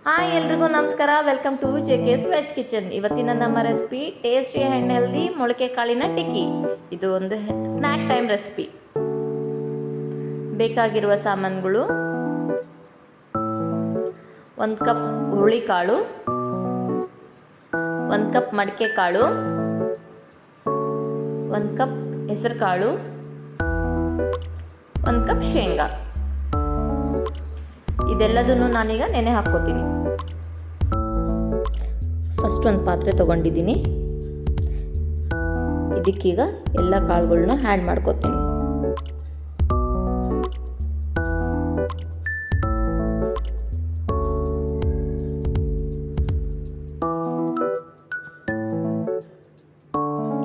Hi ಎಲ್ರಿಗೂ ನಮಸ್ಕಾರ. Welcome to JK's veg kitchen. ಇವತ್ತಿನ ನಮ್ಮ ರೆಸಿಪಿ ಟೇಸ್ಟಿ ಆ್ಯಂಡ್ ಹೆಲ್ದಿ ಮೊಳಕೆ ಕಾಳಿನ ಟಿಕ್ಕಿ. ಇದು ಒಂದು ಸ್ನ್ಯಾಕ್ ಟೈಮ್ ರೆಸಿಪಿ. ಬೇಕಾಗಿರುವ ಸಾಮಾನುಗಳು: 1 ಕಪ್ ಹುರುಳಿಕಾಳು, 1 ಕಪ್ ಮಡಿಕೆ ಕಾಳು, 1 ಕಪ್ ಹೆಸರು ಕಾಳು, 1 ಕಪ್ ಶೇಂಗಾ. ಇದೆಲ್ಲದನ್ನು ನಾನೀಗ ನೆನೆ ಹಾಕ್ಕೋತೀನಿ. ಫಸ್ಟ್ ಒಂದು ಪಾತ್ರೆ ತೊಗೊಂಡಿದ್ದೀನಿ. ಇದಕ್ಕೀಗ ಎಲ್ಲ ಕಾಳುಗಳನ್ನ ಆ್ಯಡ್ ಮಾಡ್ಕೋತೀನಿ.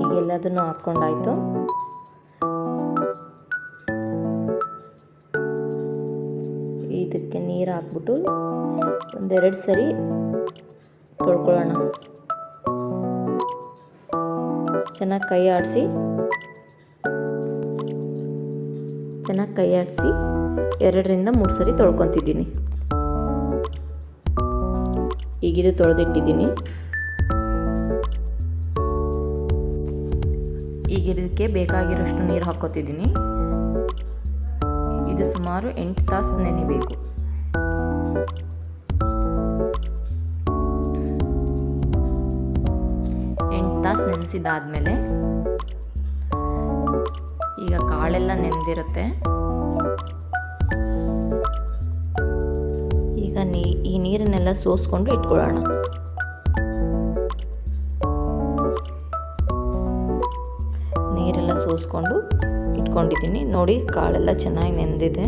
ಈಗ ಎಲ್ಲದನ್ನು ಹಾಕ್ಕೊಂಡಾಯ್ತು. ಇದಕ್ಕೆ ನೀರು ಹಾಕ್ಬಿಟ್ಟು ಒಂದೆರಡು ಸರಿ ತೊಳ್ಕೊಳ್ಳೋಣ. ಚೆನ್ನಾಗಿ ಕೈ ಆಡಿಸಿ 2-3 ಸರಿ ತೊಳ್ಕೊತಿದ್ದೀನಿ. ಈಗಿದು ತೊಳೆದಿಟ್ಟಿದ್ದೀನಿ. ಈಗ ಇದಕ್ಕೆ ಬೇಕಾಗಿರೋಷ್ಟು ನೀರು ಹಾಕ್ಕೋತಿದ್ದೀನಿ. ಇದು ಸುಮಾರು 8 ತಾಸು ನೆನೆಬೇಕು. 8 ತಾಸು ನೆನೆಸಿದಾದ್ಮೇಲೆ ಈಗ ಕಾಳೆಲ್ಲ ನೆನೆದಿರುತ್ತೆ. ಈಗ ಈ ನೀರನ್ನೆಲ್ಲ ಸೋಸ್ಕೊಂಡು ಇಟ್ಕೊಳ್ಳೋಣ. ನೀರೆಲ್ಲ ಸೋಸ್ಕೊಂಡು ಇಟ್ಕೊಂಡಿದ್ದೀನಿ. ನೋಡಿ, ಕಾಳೆಲ್ಲ ಚೆನ್ನಾಗಿ ನೆಂದಿದೆ.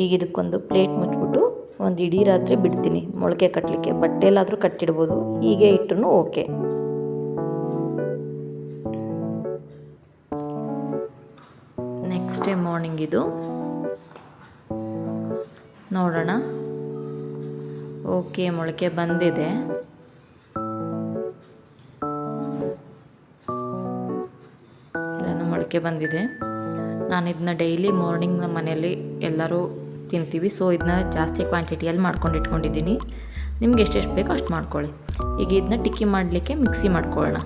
ಈಗ ಇದಕ್ಕೊಂದು ಪ್ಲೇಟ್ ಮುಚ್ಚಿಬಿಟ್ಟು ಒಂದು ಇಡೀ ರಾತ್ರಿ ಬಿಡ್ತೀನಿ ಮೊಳಕೆ ಕಟ್ಟಲಿಕ್ಕೆ. ಬಟ್ಟೆಲ್ಲಾದರೂ ಕಟ್ಟಿಡ್ಬೋದು, ಹೀಗೆ ಇಟ್ಟರು ಓಕೆ. ನೆಕ್ಸ್ಟ್ ಡೇ ಮಾರ್ನಿಂಗ್ ಇದು ನೋಡೋಣ. ಓಕೆ, ಮೊಳಕೆ ಬಂದಿದೆ. ಮೊಳಕೆ ಬಂದಿದೆ. ನಾನು ಇದನ್ನ ಡೈಲಿ ಮಾರ್ನಿಂಗ್ ನಮ್ಮ ಮನೆಯಲ್ಲಿ ಎಲ್ಲರೂ ತಿಂತೀವಿ. ಸೊ ಇದನ್ನ ಜಾಸ್ತಿ ಕ್ವಾಂಟಿಟಿಯಲ್ಲಿ ಮಾಡ್ಕೊಂಡು ಇಟ್ಕೊಂಡಿದ್ದೀನಿ. ನಿಮ್ಗೆ ಎಷ್ಟೆಷ್ಟು ಬೇಕೋ ಅಷ್ಟು ಮಾಡ್ಕೊಳ್ಳಿ. ಈಗ ಇದನ್ನ ಟಿಕ್ಕಿ ಮಾಡಲಿಕ್ಕೆ ಮಿಕ್ಸಿ ಮಾಡ್ಕೊಳ್ಳೋಣ.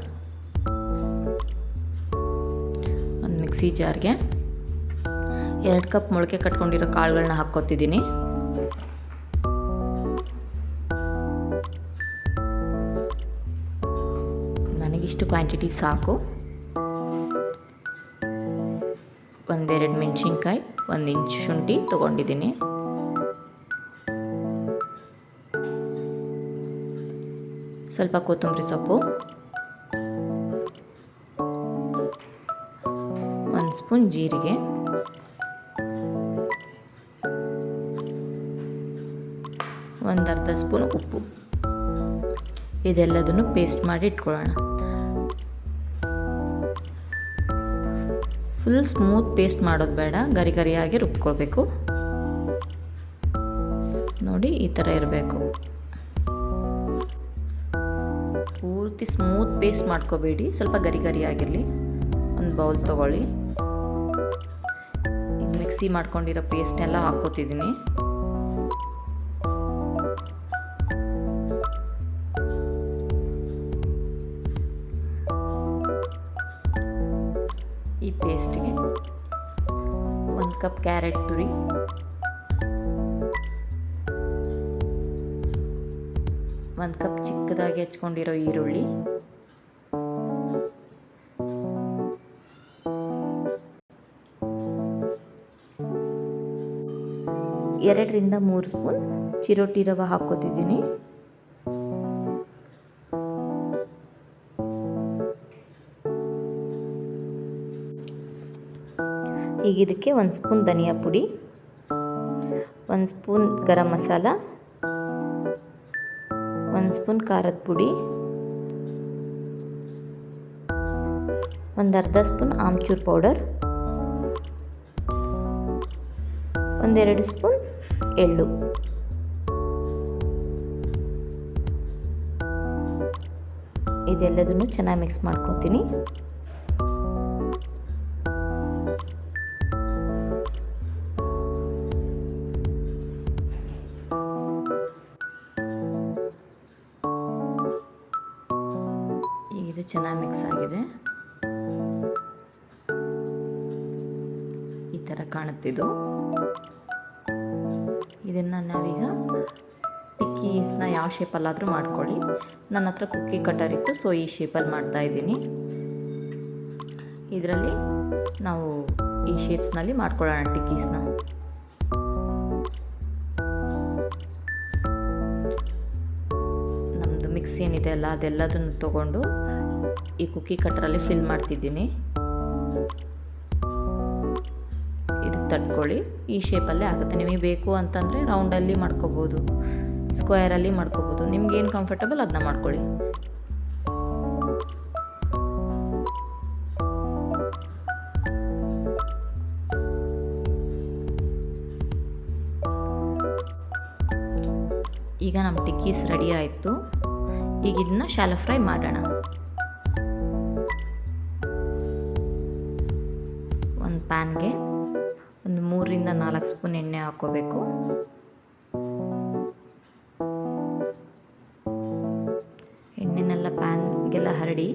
ಒಂದು ಮಿಕ್ಸಿ ಜಾರ್ಗೆ 2 ಕಪ್ ಮೊಳಕೆ ಕಟ್ಕೊಂಡಿರೋ ಕಾಳುಗಳನ್ನ ಹಾಕ್ಕೊತಿದ್ದೀನಿ. ನನಗಿಷ್ಟು ಕ್ವಾಂಟಿಟಿ ಸಾಕು. 1-2 ಮೆಣಸಿನ್ಕಾಯಿ, 1 ಇಂಚ್ ಶುಂಠಿ ತೊಗೊಂಡಿದ್ದೀನಿ. ಸ್ವಲ್ಪ ಕೊತ್ತಂಬರಿ ಸೊಪ್ಪು, 1 ಸ್ಪೂನ್ ಜೀರಿಗೆ, 1/2 ಸ್ಪೂನ್ ಉಪ್ಪು. ಇದೆಲ್ಲದನ್ನು ಪೇಸ್ಟ್ ಮಾಡಿ ಇಟ್ಕೊಳ್ಳೋಣ. ಫುಲ್ ಸ್ಮೂತ್ ಪೇಸ್ಟ್ ಮಾಡೋದು ಬೇಡ, ಗರಿಯಾಗಿ ರುಬ್ಕೊಳ್ಬೇಕು. ನೋಡಿ, ಈ ಥರ ಇರಬೇಕು. ಪೂರ್ತಿ ಸ್ಮೂತ್ ಪೇಸ್ಟ್ ಮಾಡ್ಕೋಬೇಡಿ, ಸ್ವಲ್ಪ ಗರಿಯಾಗಿರಲಿ. ಒಂದು ಬೌಲ್ ತೊಗೊಳ್ಳಿ. ಈಗ ಮಿಕ್ಸಿ ಮಾಡ್ಕೊಂಡಿರೋ ಪೇಸ್ಟ್ನೆಲ್ಲ ಹಾಕ್ಕೋತಿದ್ದೀನಿ. ಈ ಪೇಸ್ಟ್ಗೆ 1 ಕಪ್ ಕ್ಯಾರೆಟ್ ತುರಿ, 1 ಕಪ್ ಚಿಕ್ಕದಾಗಿ ಹಚ್ಕೊಂಡಿರೋ ಈರುಳ್ಳಿ, ಎರಡರಿಂದ 3 ಸ್ಪೂನ್ ಚಿರೋಟಿ ರವೆ ಹಾಕ್ಕೋತಿದ್ದೀನಿ. ಈಗ ಇದಕ್ಕೆ 1 ಸ್ಪೂನ್ ಧನಿಯಾ ಪುಡಿ, 1 ಸ್ಪೂನ್ ಗರಂ ಮಸಾಲ, 1 ಸ್ಪೂನ್ ಖಾರದ ಪುಡಿ, 1/2 ಸ್ಪೂನ್ ಆಮ್ಚೂರ್ ಪೌಡರ್, 1-2 ಸ್ಪೂನ್ ಎಳ್ಳು. ಇದೆಲ್ಲದನ್ನು ಚೆನ್ನಾಗಿ ಮಿಕ್ಸ್ ಮಾಡ್ಕೊತೀನಿ. ಚೆನ್ನಾಗಿ ಮಿಕ್ಸ್ ಆಗಿದೆ. ಈ ಥರ ಕಾಣುತ್ತಿದ್ದು. ಇದನ್ನು ನಾವೀಗ ಟಿಕ್ಕೀಸ್ನ ಯಾವ ಶೇಪಲ್ಲಾದರೂ ಮಾಡ್ಕೊಳ್ಳಿ. ನನ್ನ ಹತ್ರ ಕುಕ್ಕಿ ಕಟರ್ ಇತ್ತು, ಸೊ ಈ ಶೇಪಲ್ಲಿ ಮಾಡ್ತಾಯಿದ್ದೀನಿ. ಇದರಲ್ಲಿ ನಾವು ಈ ಶೇಪ್ಸ್ನಲ್ಲಿ ಮಾಡ್ಕೊಳ್ಳೋಣ ಟಿಕ್ಕೀಸ್ನ. ನಮ್ಮದು ಮಿಕ್ಸ್ ಏನಿದೆ ಅಲ್ಲ ಅದೆಲ್ಲದನ್ನು ತೊಗೊಂಡು ಈ ಕುಕ್ಕಿ ಕಟ್ರಲ್ಲಿ ಫಿಲ್ ಮಾಡ್ತಿದ್ದೀನಿ. ಇದಕ್ಕೆ ತಟ್ಕೊಳ್ಳಿ. ಈ ಶೇಪಲ್ಲೇ ಆಗುತ್ತೆ. ನಿಮಗೆ ಬೇಕು ಅಂತಂದರೆ ರೌಂಡಲ್ಲಿ ಮಾಡ್ಕೋಬೋದು, ಸ್ಕ್ವೇರಲ್ಲಿ ಮಾಡ್ಕೋಬೋದು. ನಿಮ್ಗೇನು ಕಂಫರ್ಟಬಲ್ ಅದನ್ನ ಮಾಡ್ಕೊಳ್ಳಿ. ಈಗ ನಮ್ಮ ಟಿಕ್ಕೀಸ್ ರೆಡಿ ಆಯಿತು. ಈಗ ಇದನ್ನ ಶಾಲೋ ಫ್ರೈ ಮಾಡೋಣ. ಒಂದು ಪ್ಯಾನ್ಗೆ ಒಂದು 3ರಿಂದ 4 ಸ್ಪೂನ್ ಎಣ್ಣೆ ಹಾಕ್ಕೋಬೇಕು. ಎಣ್ಣೆನೆಲ್ಲ ಪ್ಯಾನ್ಗೆಲ್ಲ ಹರಡಿ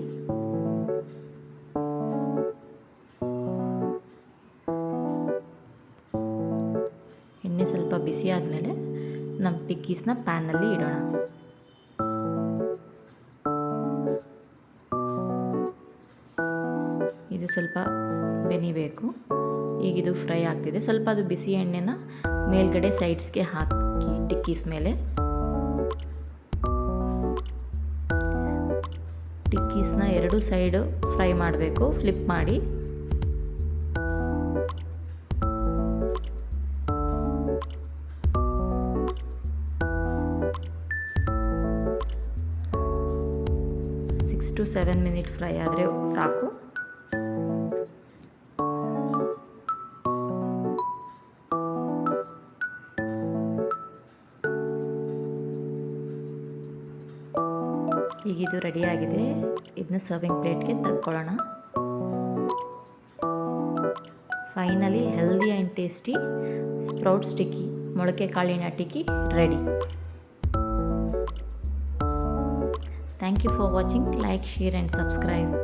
ಎಣ್ಣೆ ಸ್ವಲ್ಪ ಬಿಸಿ ಆದಮೇಲೆ ನಮ್ಮ ಟಿಕ್ಕೀಸ್ನ ಪ್ಯಾನಲ್ಲಿ ಇಡೋಣ. ಇದು ಸ್ವಲ್ಪ ಬೆನಿಬೇಕು. ಈಗ ಇದು ಫ್ರೈ ಆಗ್ತಿದೆ. ಸ್ವಲ್ಪ ಅದು ಬಿಸಿ ಎಣ್ಣೆನ ಮೇಲ್ಗಡೆ ಸೈಡ್ಸ್ಗೆ ಹಾಕಿ ಟಿಕ್ಕೀಸ್ ಮೇಲೆ ಟಿಕ್ಕೀಸ್ನ 2 ಸೈಡು ಫ್ರೈ ಮಾಡಬೇಕು, ಫ್ಲಿಪ್ ಮಾಡಿ. ಟು 7 ಮಿನಿಟ್ ಫ್ರೈ ಆದರೆ ಸಾಕು. ಈಗ ಇದು ರೆಡಿಯಾಗಿದೆ. ಇದನ್ನ ಸರ್ವಿಂಗ್ ಪ್ಲೇಟ್ಗೆ ತೆಗೆದುಕೊಳ್ಳೋಣ. Finally healthy and tasty sprouts tikki, ಮೊಳಕೆ ಕಾಳಿನ tikki ready. Thank you for watching. Like, share and subscribe.